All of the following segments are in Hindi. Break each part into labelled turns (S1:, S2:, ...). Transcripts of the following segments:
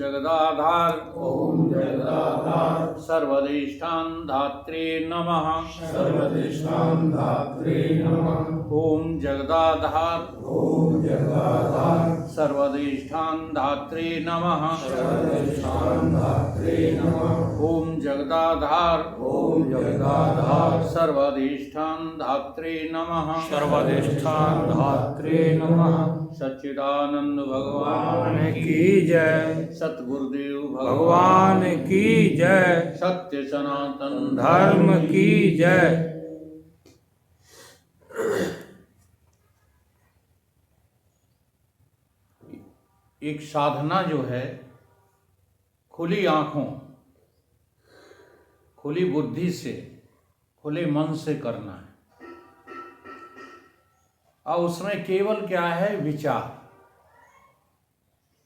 S1: जगदाधार
S2: ओम जगदाधार
S1: सर्वदेष्टान धात्रे नमः।
S2: सर्वदेष्टान धात्रे नमः।
S1: ओम जगदाधार
S2: ओम जगदाधार
S1: सर्वदेष्टान धात्रे नमः।
S2: सर्वदेष्टान धात्रे नमः।
S1: ओम जगदाधार
S2: ओम जगदाधार
S1: सर्वदेष्टान धात्रे नमः।
S2: सर्वदेष्टान धात्रे नमः।
S1: सच्चिदानंद भगवान
S2: भगवान की जय।
S1: सतगुरुदेव
S2: भगवान की जय।
S1: सत्य सनातन
S2: धर्म की जय।
S1: एक साधना जो है खुली आंखों, खुली बुद्धि से, खुले मन से करना है। और उसमें केवल क्या है? विचार।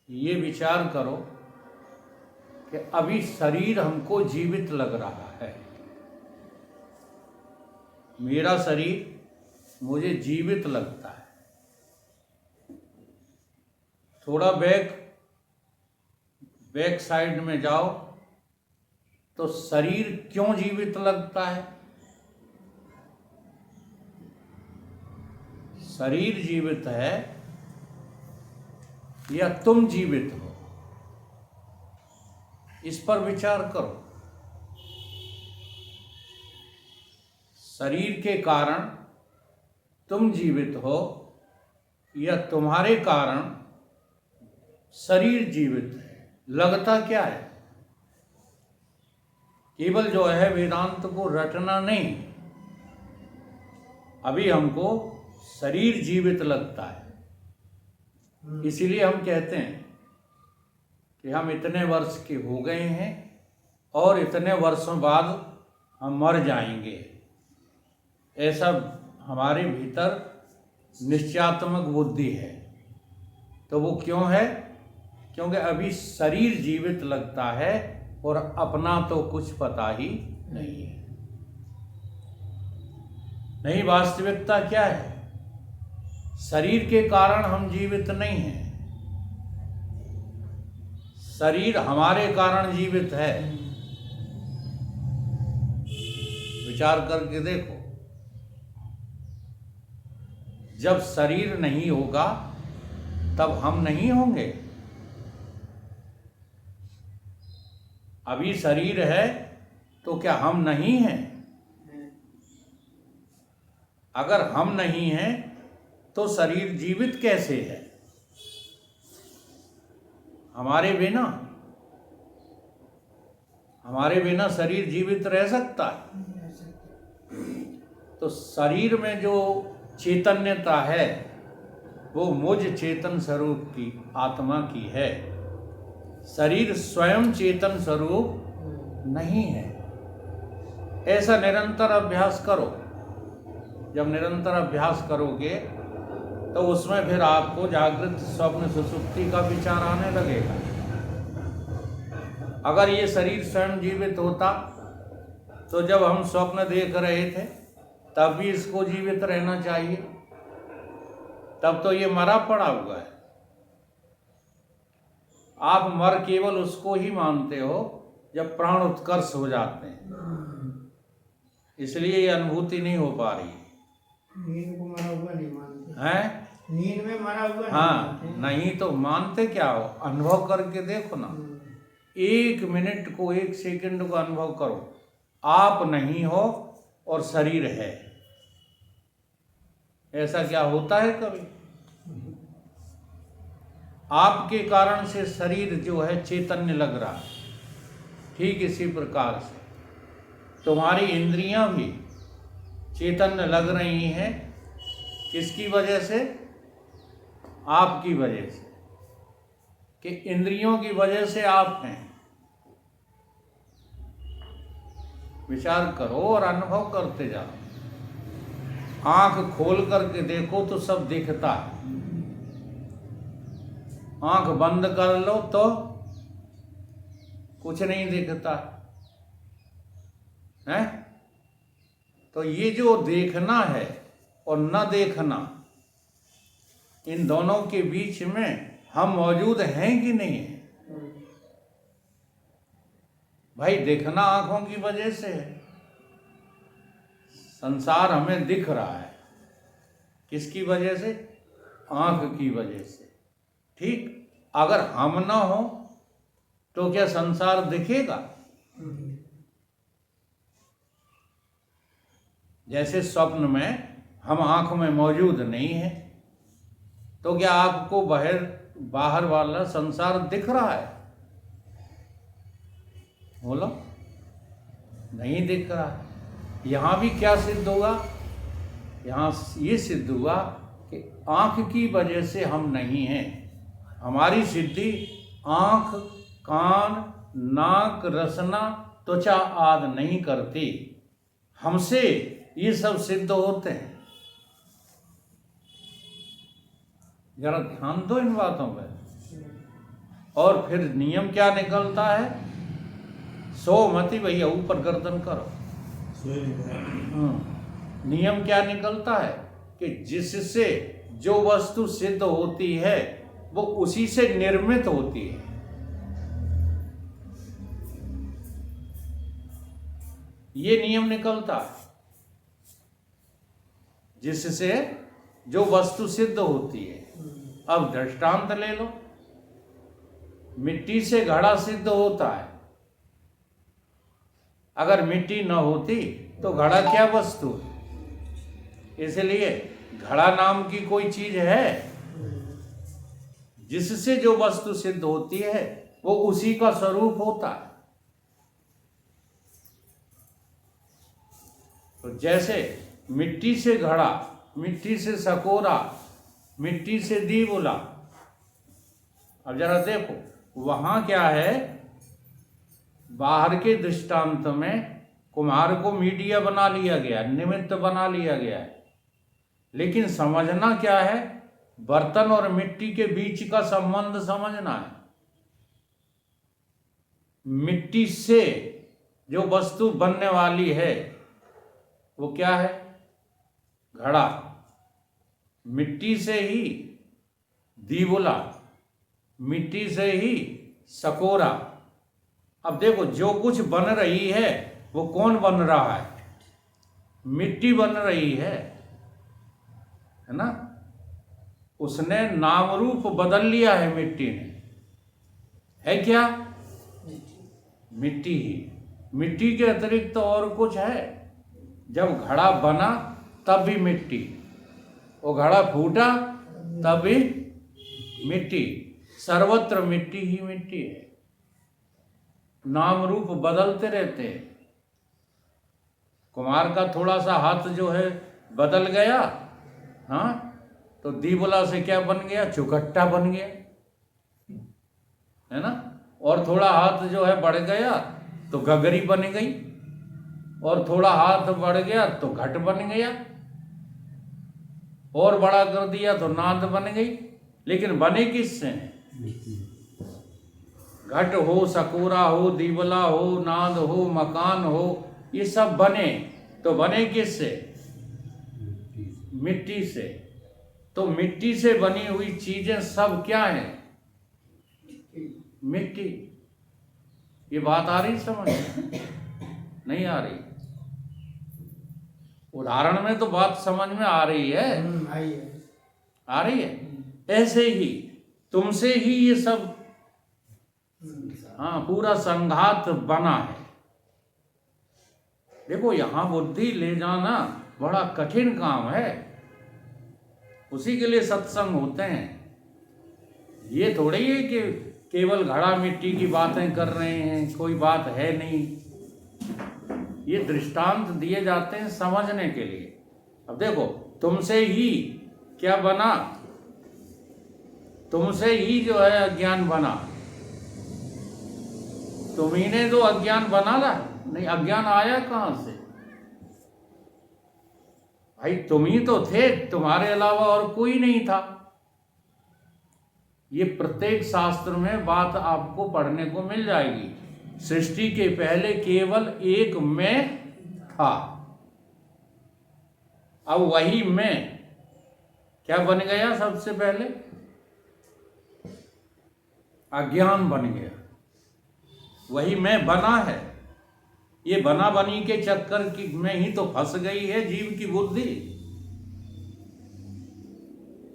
S1: ये विचार करो कि अभी शरीर हमको जीवित लग रहा है। मेरा शरीर मुझे जीवित लगता है। थोड़ा बैक साइड में जाओ तो शरीर क्यों जीवित लगता है? शरीर जीवित है या तुम जीवित हो? इस पर विचार करो। शरीर के कारण तुम जीवित हो या तुम्हारे कारण शरीर जीवित है? लगता क्या है? केवल जो है वेदांत को रटना नहीं। अभी हमको शरीर जीवित लगता है, इसीलिए हम कहते हैं कि हम इतने वर्ष के हो गए हैं और इतने वर्षों बाद हम मर जाएंगे। ऐसा हमारे भीतर निश्चयात्मक बुद्धि है। तो वो क्यों है? क्योंकि अभी शरीर जीवित लगता है और अपना तो कुछ पता ही नहीं है। नहीं, वास्तविकता क्या है? शरीर के कारण हम जीवित नहीं हैं। शरीर हमारे कारण जीवित है। विचार करके देखो, जब शरीर नहीं होगा तब हम नहीं होंगे। अभी शरीर है तो क्या हम नहीं हैं? अगर हम नहीं हैं तो शरीर जीवित कैसे है? हमारे बिना शरीर जीवित रह सकता है? तो शरीर में जो चैतन्यता है वो मुझ चेतन स्वरूप की, आत्मा की है। शरीर स्वयं चेतन स्वरूप नहीं है। ऐसा निरंतर अभ्यास करो। जब निरंतर अभ्यास करोगे तो उसमें फिर आपको जागृत, स्वप्न, सुषुप्ति का विचार आने लगेगा। अगर ये शरीर स्वयं जीवित होता तो जब हम स्वप्न देख रहे थे तब भी इसको जीवित रहना चाहिए। तब तो ये मरा पड़ा हुआ है। आप मर केवल उसको ही मानते हो जब प्राण उत्कर्ष हो जाते हैं, इसलिए ये अनुभूति नहीं हो पा रही।
S3: नींद को मरा हुआ नहीं मानते
S1: हैं?
S3: नींद में मरा हुआ
S1: हाँ,
S3: नहीं
S1: नहीं तो मानते क्या हो? अनुभव करके देखो ना। 1 मिनट को, 1 सेकंड को अनुभव करो। आप नहीं हो और शरीर है। ऐसा क्या होता है कभी? आपके कारण से शरीर जो है चैतन्य लग रहा है। ठीक इसी प्रकार से तुम्हारी इंद्रियां भी चैतन्य लग रही हैं। किसकी वजह से? आपकी वजह से। कि इंद्रियों की वजह से आप हैं। विचार करो और अनुभव करते जाओ। आंख खोल करके देखो तो सब दिखता है। आंख बंद कर लो तो कुछ नहीं दिखता है। तो ये जो देखना है और न देखना, इन दोनों के बीच में हम मौजूद हैं कि नहीं है? भाई देखना आंखों की वजह से है। संसार हमें दिख रहा है किसकी वजह से? आंख की वजह से। ठीक, अगर हम ना हो तो क्या संसार दिखेगा? जैसे स्वप्न में हम आंख में मौजूद नहीं है तो क्या आपको बाहर वाला संसार दिख रहा है? बोलो, नहीं दिख रहा है। यहां भी क्या सिद्ध होगा? यहां ये सिद्ध हुआ कि आंख की वजह से हम नहीं हैं। हमारी सिद्धि आंख, कान, नाक, रसना, त्वचा आदि नहीं करती, हमसे ये सब सिद्ध होते हैं। जरा ध्यान दो इन बातों पर। और फिर नियम क्या निकलता है? सो मती भैया ऊपर गर्दन करो। नियम क्या निकलता है कि जिससे जो वस्तु सिद्ध होती है वो उसी से निर्मित होती है। ये नियम निकलता है, जिससे जो वस्तु सिद्ध होती है। अब दृष्टांत ले लो, मिट्टी से घड़ा सिद्ध होता है। अगर मिट्टी न होती तो घड़ा क्या वस्तु है? इसलिए घड़ा नाम की कोई चीज है? जिससे जो वस्तु सिद्ध होती है वो उसी का स्वरूप होता है। तो जैसे मिट्टी से घड़ा, मिट्टी से सकोरा, मिट्टी से दीवला। अब जरा देखो, वहां क्या है? बाहर के दृष्टांत में कुम्हार को मीडिया बना लिया गया, निमित्त बना लिया गया है। लेकिन समझना क्या है? बर्तन और मिट्टी के बीच का संबंध समझना है। मिट्टी से जो वस्तु बनने वाली है वो क्या है? घड़ा। मिट्टी से ही दीवला, मिट्टी से ही सकोरा। अब देखो, जो कुछ बन रही है वो कौन बन रहा है? मिट्टी बन रही है ना? उसने नाम रूप बदल लिया है मिट्टी ने। है क्या? मिट्टी ही। मिट्टी के अतिरिक्त तो और कुछ है? जब घड़ा बना तब भी मिट्टी, वो घड़ा फूटा तब भी मिट्टी। सर्वत्र मिट्टी ही मिट्टी है। नाम रूप बदलते रहते हैं। कुम्हार का थोड़ा सा हाथ जो है बदल गया, हाँ, तो दीवला से क्या बन गया? चुकट्टा बन गया, है ना? और थोड़ा हाथ जो है बढ़ गया तो गगरी बन गई, और थोड़ा हाथ बढ़ गया तो घट बन गया, और बड़ा कर दिया तो नाद बन गई। लेकिन बने किससे? घट हो, सकोरा हो, दीवला हो, नाद हो, मकान हो, ये सब बने तो बने किससे? मिट्टी से। तो मिट्टी से बनी हुई चीजें सब क्या है? मिट्टी। ये बात आ रही समझ? नहीं आ रही? उदाहरण में तो बात समझ में आ रही है। आ रही है। ऐसे ही तुमसे ही ये सब, हाँ, पूरा संघात बना है। देखो, यहां बुद्धि ले जाना बड़ा कठिन काम है। उसी के लिए सत्संग होते हैं। ये थोड़ी है कि केवल घड़ा मिट्टी की बातें कर रहे हैं, कोई बात है नहीं। ये दृष्टांत दिए जाते हैं समझने के लिए। अब देखो, तुमसे ही क्या बना? तुमसे ही जो है अज्ञान बना। तुम्ही ने तो अज्ञान बना ला नहीं, अज्ञान आया कहां से? भाई तुम ही तो थे, तुम्हारे अलावा और कोई नहीं था। ये प्रत्येक शास्त्र में बात आपको पढ़ने को मिल जाएगी। सृष्टि के पहले केवल एक मैं था। अब वही मैं क्या बन गया? सबसे पहले अज्ञान बन गया। वही मैं बना है। ये बना बनी के चक्कर की में ही तो फंस गई है जीव की बुद्धि।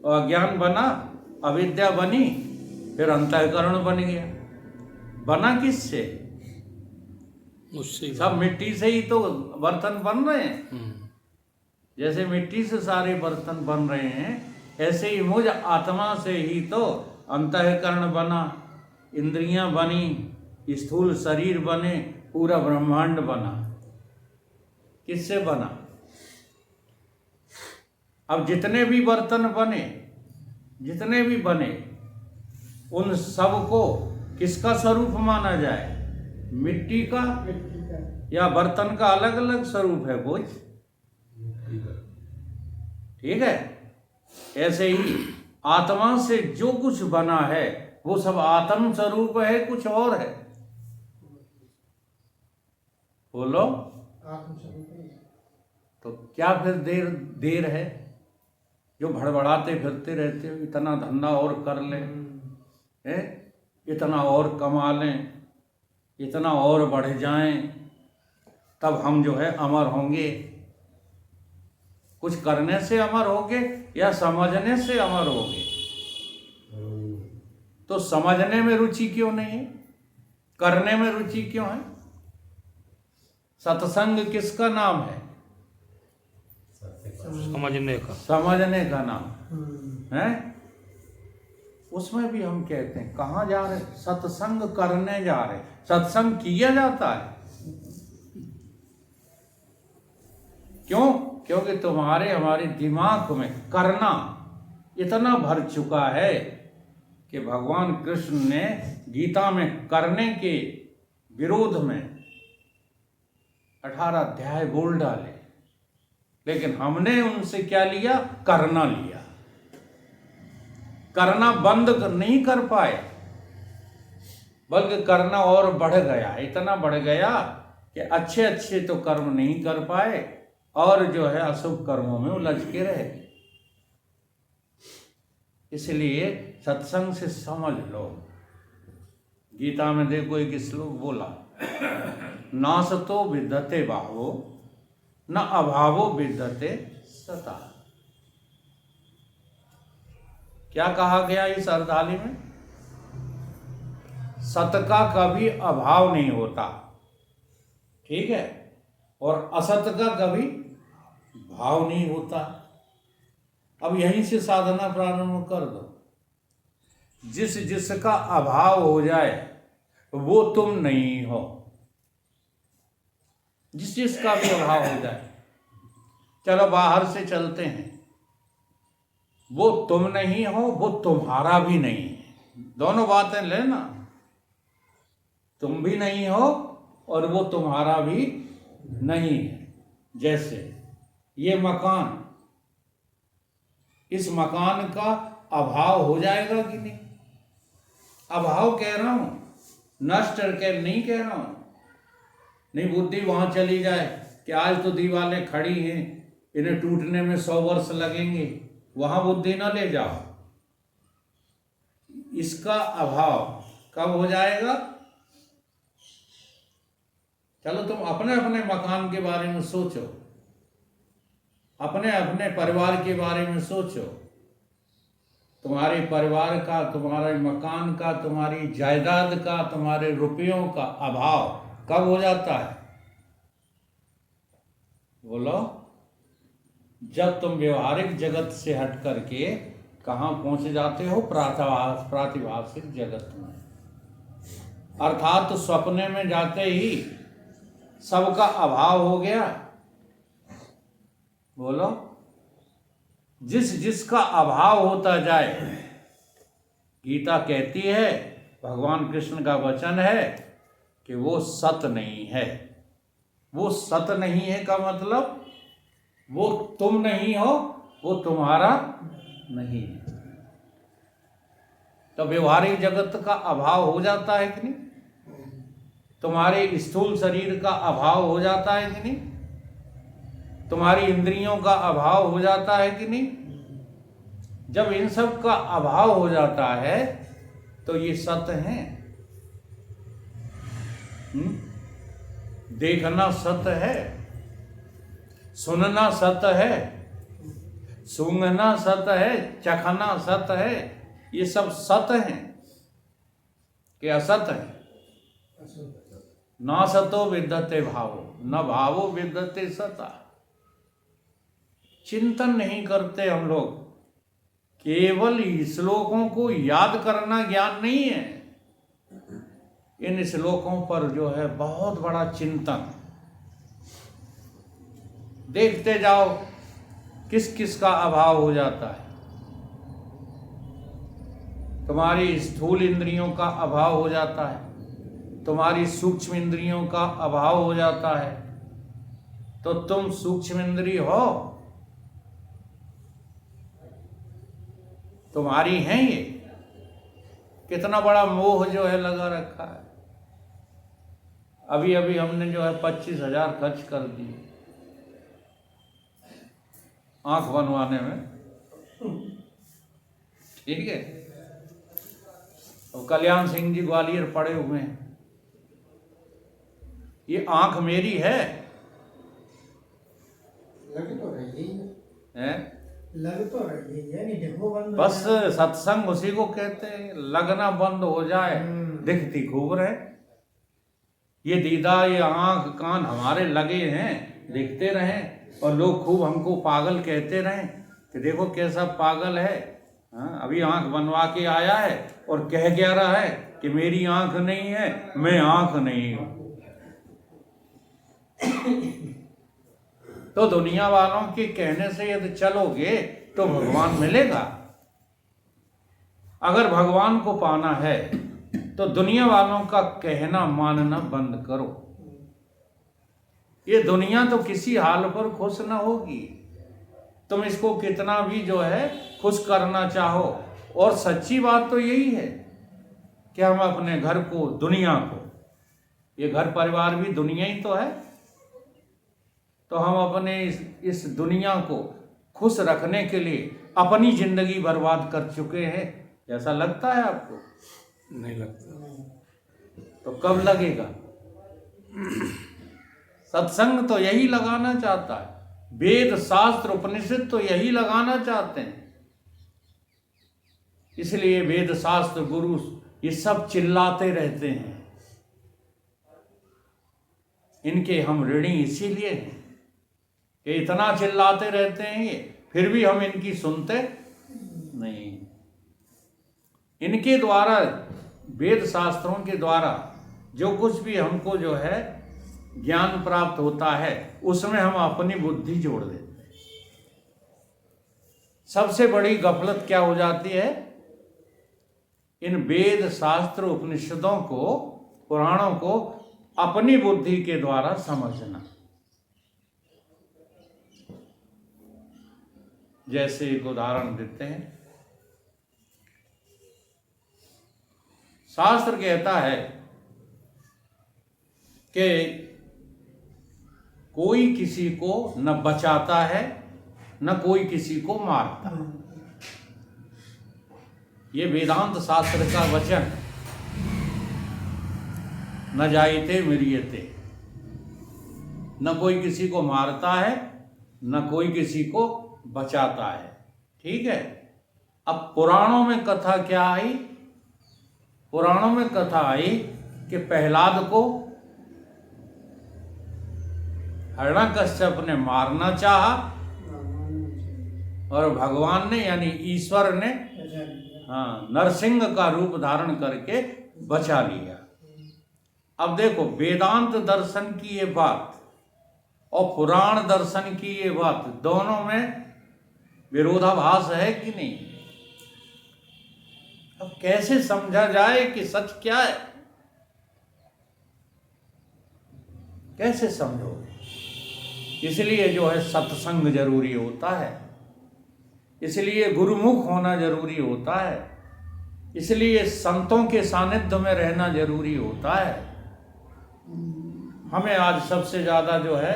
S1: अज्ञान बना, अविद्या बनी, फिर अंतःकरण बन गया। बना किससे?
S2: उससे
S1: सब मिट्टी से ही तो बर्तन बन रहे हैं। जैसे मिट्टी से सारे बर्तन बन रहे हैं, ऐसे ही मुझ आत्मा से ही तो अंतःकरण बना, इंद्रियां बनी, स्थूल शरीर बने, पूरा ब्रह्मांड बना। किससे बना? अब जितने भी बर्तन बने, जितने भी बने, उन सब को किसका स्वरूप माना जाए? मिट्टी का या बर्तन का अलग अलग स्वरूप है कुछ? ठीक है। ऐसे ही आत्मा से जो कुछ बना है वो सब आत्म स्वरूप है, कुछ और है? बोलो। तो क्या फिर देर है जो भड़बड़ाते फिरते रहते हो? इतना धंधा और कर लें, हैं? इतना और कमा लें, इतना और बढ़ जाएं, तब हम जो है अमर होंगे। कुछ करने से अमर होंगे या समझने से अमर होंगे? तो समझने में रुचि क्यों नहीं है? करने में रुचि क्यों है? सत्संग किसका नाम है?
S2: समझने का।
S1: समझने का नाम है। उसमें भी हम कहते हैं कहाँ जा रहे? सत्संग करने जा रहे। सत्संग किया जाता है क्यों? क्योंकि तुम्हारे हमारे दिमाग में करना इतना भर चुका है कि भगवान कृष्ण ने गीता में करने के विरोध में 18 अध्याय बोल डाले, लेकिन हमने उनसे क्या लिया? करना लिया। करना बंद नहीं कर पाए, बल्कि करना और बढ़ गया। इतना बढ़ गया कि अच्छे अच्छे तो कर्म नहीं कर पाए और जो है अशुभ कर्मों में उलझ के रह गए। इसलिए सत्संग से समझ लो। गीता में देखो एक श्लोक बोला, नासतो विद्यते भावो न अभावो विद्यते सता। क्या कहा गया इस अर्धाली में? सत का कभी अभाव नहीं होता, ठीक है, और असत का कभी भाव नहीं होता। अब यहीं से साधना प्रारंभ कर दो। जिसका अभाव हो जाए वो तुम नहीं हो। जिसका भी अभाव हो जाए, चलो बाहर से चलते हैं, वो तुम नहीं हो, वो तुम्हारा भी नहीं है। दोनों बातें लेना, तुम भी नहीं हो और वो तुम्हारा भी नहीं है। जैसे ये मकान, इस मकान का अभाव हो जाएगा कि नहीं? अभाव कह रहा हूं, नष्ट नहीं कह रहा हूं। नहीं बुद्धि वहां चली जाए कि आज तो दीवारें खड़ी हैं, इन्हें टूटने में 100 वर्ष लगेंगे, वहां बुद्धि न ले जाओ। इसका अभाव कब हो जाएगा? चलो तुम अपने अपने मकान के बारे में सोचो, अपने अपने परिवार के बारे में सोचो। तुम्हारे परिवार का, तुम्हारे मकान का, तुम्हारी जायदाद का, तुम्हारे रुपयों का अभाव कब हो जाता है? बोलो। जब तुम व्यवहारिक जगत से हट करके कहाँ पहुंच जाते हो? प्रातिभाषिक जगत में, अर्थात सपने में जाते ही सबका अभाव हो गया। बोलो। जिसका अभाव होता जाए, गीता कहती है, भगवान कृष्ण का वचन है कि वो सत नहीं है। वो सत नहीं है का मतलब वो तुम नहीं हो, वो तुम्हारा नहीं है। तो व्यवहारिक जगत का अभाव हो जाता है कि नहीं? तुम्हारे स्थूल शरीर का अभाव हो जाता है कि नहीं? तुम्हारी इंद्रियों का अभाव हो जाता है कि नहीं? जब इन सब का अभाव हो जाता है तो ये सत्य हैं। देखना सत्य है, सुनना सत्य है, सूंघना सत्य है, चखना सत्य है। ये सब सत्य हैं कि असत्य है? ना सतो विद्यते भावो न भावो विद्यते सता। चिंतन नहीं करते हम लोग। केवल श्लोकों को याद करना ज्ञान नहीं है, इन श्लोकों पर जो है बहुत बड़ा चिंतन। देखते जाओ किस किस का अभाव हो जाता है। तुम्हारी स्थूल इंद्रियों का अभाव हो जाता है, तुम्हारी सूक्ष्म इंद्रियों का अभाव हो जाता है। तो तुम सूक्ष्म इंद्रिय हो, तुम्हारी हैं ये। कितना बड़ा मोह जो है लगा रखा है। अभी अभी हमने जो है 25,000 खर्च कर दिए आंख बनवाने में, ठीक है। और कल्याण सिंह जी ग्वालियर पड़े हुए हैं। ये आंख मेरी है?
S3: लग तो रही
S1: है?
S3: लग तो रही है, नहीं देखो बंद।
S1: बस सत्संग उसी को कहते हैं, लगना बंद हो जाए, दिखती खूब रहे। ये दीदा, ये आंख कान हमारे लगे हैं, दिखते रहें और लोग खूब हमको पागल कहते रहें कि देखो कैसा पागल है। हाँ, अभी आंख बनवा के आया है और कह क्या रहा है कि मेरी आंख नहीं है, मैं आंख नहीं हूं। तो दुनिया वालों के कहने से यदि चलोगे तो भगवान मिलेगा। अगर भगवान को पाना है तो दुनिया वालों का कहना मानना बंद करो। ये दुनिया तो किसी हाल पर खुश ना होगी, तुम इसको कितना भी जो है खुश करना चाहो। और सच्ची बात तो यही है कि हम अपने घर को, दुनिया को, ये घर परिवार भी दुनिया ही तो है, तो हम अपने इस दुनिया को खुश रखने के लिए अपनी जिंदगी बर्बाद कर चुके हैं। ऐसा लगता है आपको?
S2: नहीं लगता।
S1: तो कब लगेगा? सत्संग तो यही लगाना चाहता है, वेद शास्त्र उपनिषद तो यही लगाना चाहते हैं। इसलिए वेद शास्त्र गुरु ये सब चिल्लाते रहते हैं। इनके हम ऋणी इसीलिए हैं कि इतना चिल्लाते रहते हैं ये, फिर भी हम इनकी सुनते नहीं। इनके द्वारा, वेद शास्त्रों के द्वारा जो कुछ भी हमको जो है ज्ञान प्राप्त होता है, उसमें हम अपनी बुद्धि जोड़ देते हैं। सबसे बड़ी गफलत क्या हो जाती है? इन वेद शास्त्र उपनिषदों को, पुराणों को अपनी बुद्धि के द्वारा समझना। जैसे एक उदाहरण देते हैं, शास्त्र कहता है कि कोई किसी को न बचाता है न कोई किसी को मारता है। ये वेदांत शास्त्र का वचन है। न जायते म्रियते, न कोई किसी को मारता है न कोई किसी को बचाता है, ठीक है। अब पुराणों में कथा क्या आई? पुराणों में कथा आई कि प्रहलाद को हिरण्यकश्यप ने मारना चाहा और भगवान ने, यानी ईश्वर ने, हाँ, नरसिंह का रूप धारण करके बचा लिया। अब देखो, वेदांत दर्शन की ये बात और पुराण दर्शन की ये बात, दोनों में विरोधाभास है कि नहीं? अब कैसे समझा जाए कि सच क्या है? कैसे समझोगे? इसलिए जो है सत्संग जरूरी होता है, इसलिए गुरुमुख होना जरूरी होता है, इसलिए संतों के सानिध्य में रहना जरूरी होता है। हमें आज सबसे ज्यादा जो है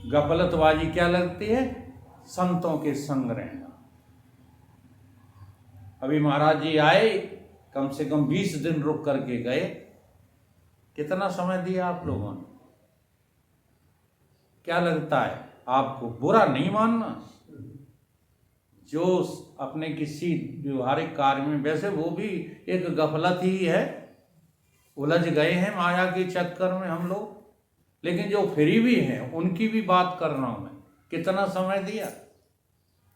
S1: गफलतबाजी क्या लगती है? संतों के संग रहना। अभी महाराज जी आए, कम से कम 20 दिन रुक करके गए, कितना समय दिया आप लोगों ने? क्या लगता है आपको? बुरा नहीं मानना। जो अपने किसी व्यवहारिक कार्य में, वैसे वो भी एक गफलत ही है, उलझ गए हैं माया के चक्कर में हम लोग, लेकिन जो फ्री भी हैं उनकी भी बात कर रहा हूं मैं। कितना समय दिया?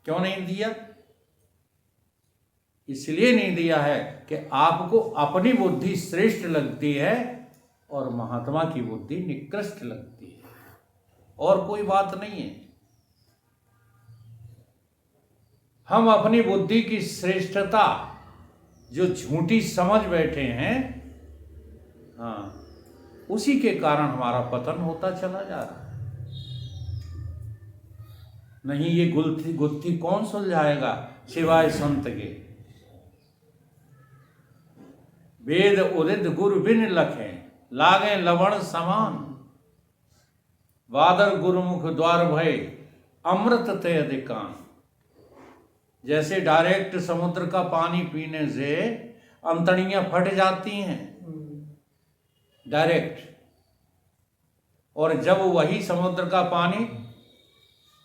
S1: क्यों नहीं दिया? इसलिए नहीं दिया है कि आपको अपनी बुद्धि श्रेष्ठ लगती है और महात्मा की बुद्धि निकृष्ट लगती है, और कोई बात नहीं है। हम अपनी बुद्धि की श्रेष्ठता जो झूठी समझ बैठे हैं, हाँ, उसी के कारण हमारा पतन होता चला जा रहा है। नहीं, ये गुत्थी कौन सुलझाएगा सिवाय संत के? वेद उदित गुरु बिन लखे, लागे लवण समान, वादर गुरुमुख द्वार भय, अमृत ते अधिकान। जैसे डायरेक्ट समुद्र का पानी पीने से अंतड़ियां फट जाती हैं डायरेक्ट, और जब वही समुद्र का पानी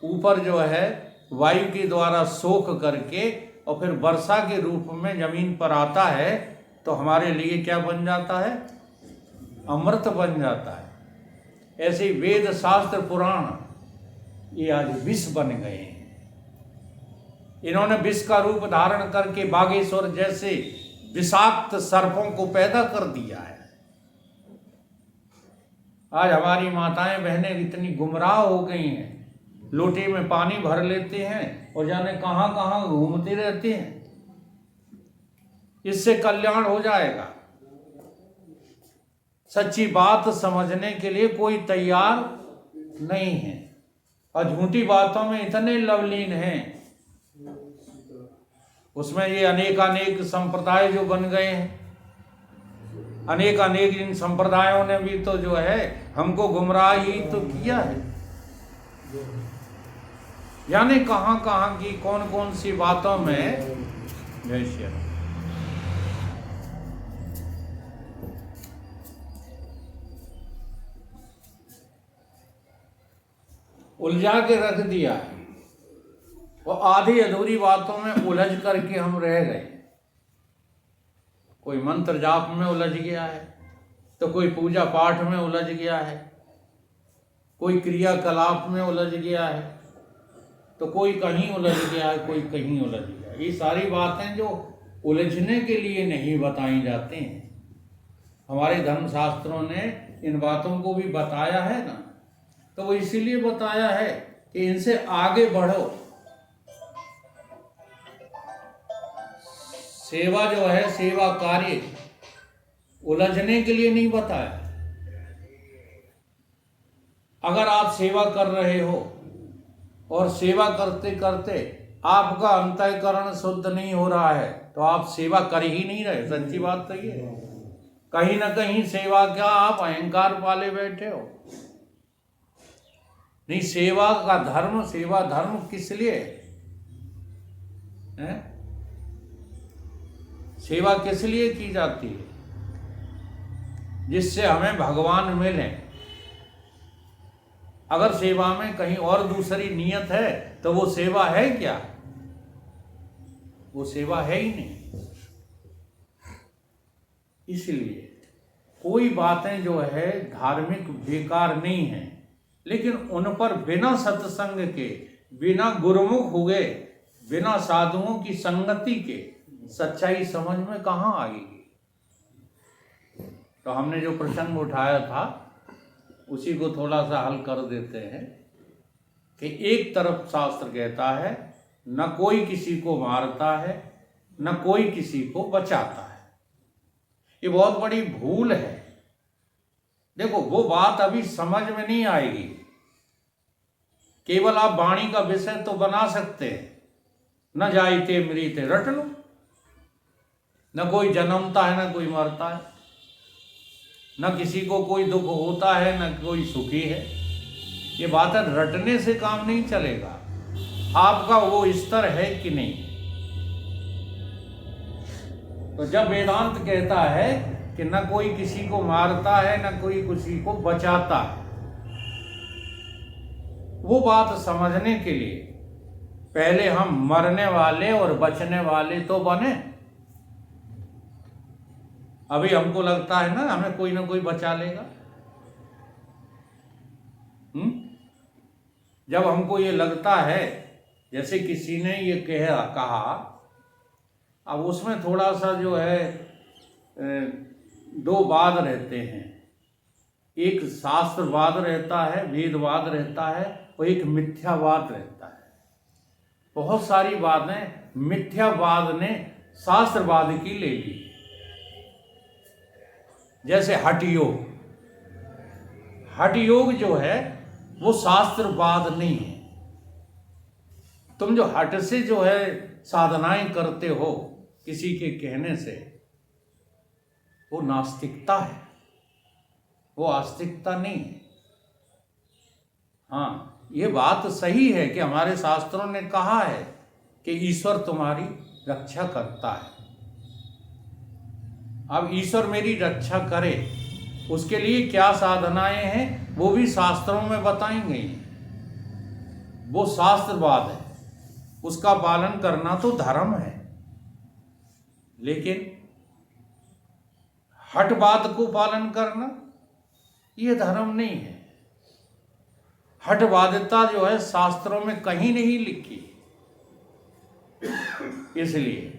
S1: ऊपर जो है वायु के द्वारा सोख करके और फिर वर्षा के रूप में जमीन पर आता है, तो हमारे लिए क्या बन जाता है? अमृत बन जाता है। ऐसे वेद शास्त्र पुराण ये आज विष बन गए हैं। इन्होंने विष का रूप धारण करके बागेश्वर जैसे विषाक्त सर्पों को पैदा कर दिया है। आज हमारी माताएं बहनें इतनी गुमराह हो गई हैं, लोटे में पानी भर लेते हैं और जाने कहां कहां घूमते रहते हैं। इससे कल्याण हो जाएगा? सच्ची बात समझने के लिए कोई तैयार नहीं है, और झूठी बातों में इतने लवलीन हैं, उसमें ये अनेकानेक संप्रदाय जो बन गए हैं, अनेकानेक इन संप्रदायों ने भी तो जो है हमको गुमराह ही तो किया है। यानी कहां कहां की कौन कौन सी बातों में जैसे उलझा के रख दिया है, और आधी अधूरी बातों में उलझ करके हम रह गए। कोई मंत्र जाप में उलझ गया है, तो कोई पूजा पाठ में उलझ गया है, कोई क्रियाकलाप में उलझ गया है, तो कोई कहीं उलझ गया है, कोई कहीं उलझ गया है। ये सारी बातें जो उलझने के लिए नहीं बताई जाती हैं, हमारे धर्मशास्त्रों ने इन बातों को भी बताया है ना, तो वो इसीलिए बताया है कि इनसे आगे बढ़ो। सेवा जो है, सेवा कार्य उलझने के लिए नहीं बताया। अगर आप सेवा कर रहे हो और सेवा करते करते आपका अंतःकरण शुद्ध नहीं हो रहा है, तो आप सेवा कर ही नहीं रहे। सच्ची बात तो ये है। कहीं ना कहीं सेवा क्या, आप अहंकार पाले बैठे हो। नहीं, सेवा का धर्म, सेवा धर्म किस लिए है? सेवा किस लिए की जाती है? जिससे हमें भगवान मिले। अगर सेवा में कहीं और दूसरी नियत है तो वो सेवा है क्या? वो सेवा है ही नहीं। इसलिए कोई बातें जो है धार्मिक बेकार नहीं है, लेकिन उन पर बिना सत्संग के, बिना गुरुमुख हुए, बिना साधुओं की संगति के सच्चाई समझ में कहाँ आएगी। तो हमने जो प्रसंग उठाया था उसी को थोड़ा सा हल कर देते हैं कि एक तरफ शास्त्र कहता है न कोई किसी को मारता है, न कोई किसी को बचाता है। ये बहुत बड़ी भूल है। देखो, वो बात अभी समझ में नहीं आएगी। केवल आप वाणी का विषय तो बना सकते हैं, न जाइते मृते रट लो। न कोई जन्मता है, न कोई मरता है, न किसी को कोई दुख होता है, न कोई सुखी है। ये बात रटने से काम नहीं चलेगा। आपका वो स्तर है कि नहीं। तो जब वेदांत कहता है कि न कोई किसी को मारता है न कोई किसी को बचाता है। वो बात समझने के लिए पहले हम मरने वाले और बचने वाले तो बने। अभी हमको लगता है ना हमें कोई ना कोई बचा लेगा। जब हमको ये लगता है, जैसे किसी ने ये कहा, अब उसमें थोड़ा सा जो है दो वाद रहते हैं। एक शास्त्रवाद रहता है, वेदवाद रहता है, और एक मिथ्यावाद रहता है। बहुत सारी बातें मिथ्यावाद ने शास्त्रवाद की ले ली। जैसे हठ योग, हठ योग जो है वो शास्त्रवाद नहीं है। तुम जो हठ से जो है साधनाएं करते हो किसी के कहने से, वो नास्तिकता है, वो आस्तिकता नहीं है। हाँ, ये बात सही है कि हमारे शास्त्रों ने कहा है कि ईश्वर तुम्हारी रक्षा करता है। अब ईश्वर मेरी रक्षा करे, उसके लिए क्या साधनाएं हैं वो भी शास्त्रों में बताई गई हैं। वो शास्त्रवाद है, उसका पालन करना तो धर्म है। लेकिन हठवाद को पालन करना ये धर्म नहीं है। हठवादिता जो है शास्त्रों में कहीं नहीं लिखी। इसलिए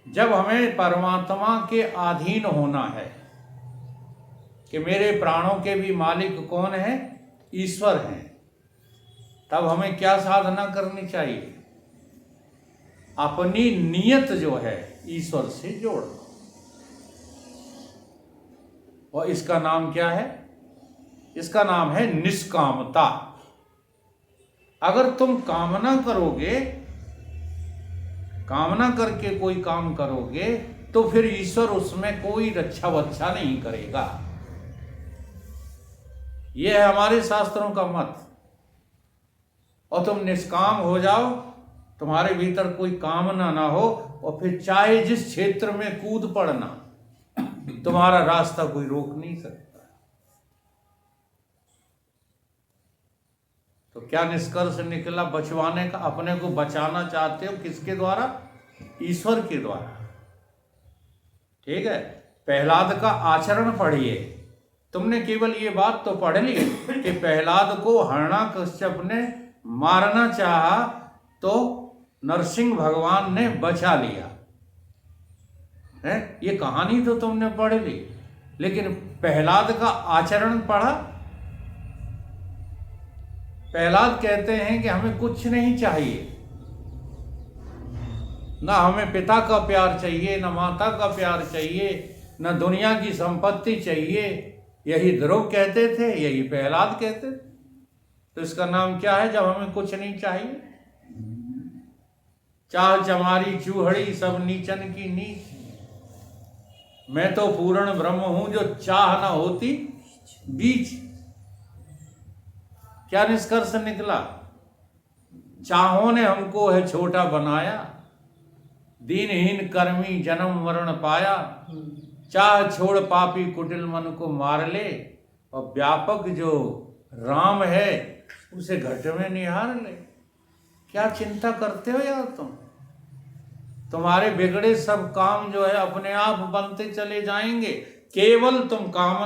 S1: जब हमें परमात्मा के अधीन होना है कि मेरे प्राणों के भी मालिक कौन है, ईश्वर हैं, तब हमें क्या साधना करनी चाहिए? अपनी नियत जो है ईश्वर से जोड़ना। और इसका नाम क्या है? इसका नाम है निष्कामता। अगर तुम कामना करोगे, कामना करके कोई काम करोगे, तो फिर ईश्वर उसमें कोई रक्षा वक्षा नहीं करेगा। यह है हमारे शास्त्रों का मत। और तुम निष्काम हो जाओ, तुम्हारे भीतर कोई कामना ना हो, और फिर चाहे जिस क्षेत्र में कूद पड़ना, तुम्हारा रास्ता कोई रोक नहीं सकता। तो क्या निष्कर्ष निकला बचवाने का? अपने को बचाना चाहते हो किसके द्वारा? ईश्वर के द्वारा। ठीक है, प्रहलाद का आचरण पढ़िए। तुमने केवल ये बात तो पढ़ ली कि प्रहलाद को हिरण्यकश्यप ने मारना चाहा तो नरसिंह भगवान ने बचा लिया है। ये कहानी तो तुमने पढ़ ली, लेकिन प्रहलाद का आचरण पढ़ा? प्रहलाद कहते हैं कि हमें कुछ नहीं चाहिए, ना हमें पिता का प्यार चाहिए, ना माता का प्यार चाहिए, ना दुनिया की संपत्ति चाहिए। यही ध्रुव कहते थे, यही प्रहलाद कहते थे। तो इसका नाम क्या है जब हमें कुछ नहीं चाहिए? चाह चमारी चूहड़ी सब नीचन की नीच, मैं तो पूर्ण ब्रह्म हूं जो चाह न होती बीच। क्या निष्कर्ष निकला? चाहों ने हमको है छोटा बनाया, दीनहीन कर्मी जन्म मरण पाया। चाह छोड़ पापी कुटिल मन को मार ले, और व्यापक जो राम है उसे घट में निहार ले। क्या चिंता करते हो यार तुम? तुम्हारे बिगड़े सब काम जो है अपने आप बनते चले जाएंगे। केवल तुम काम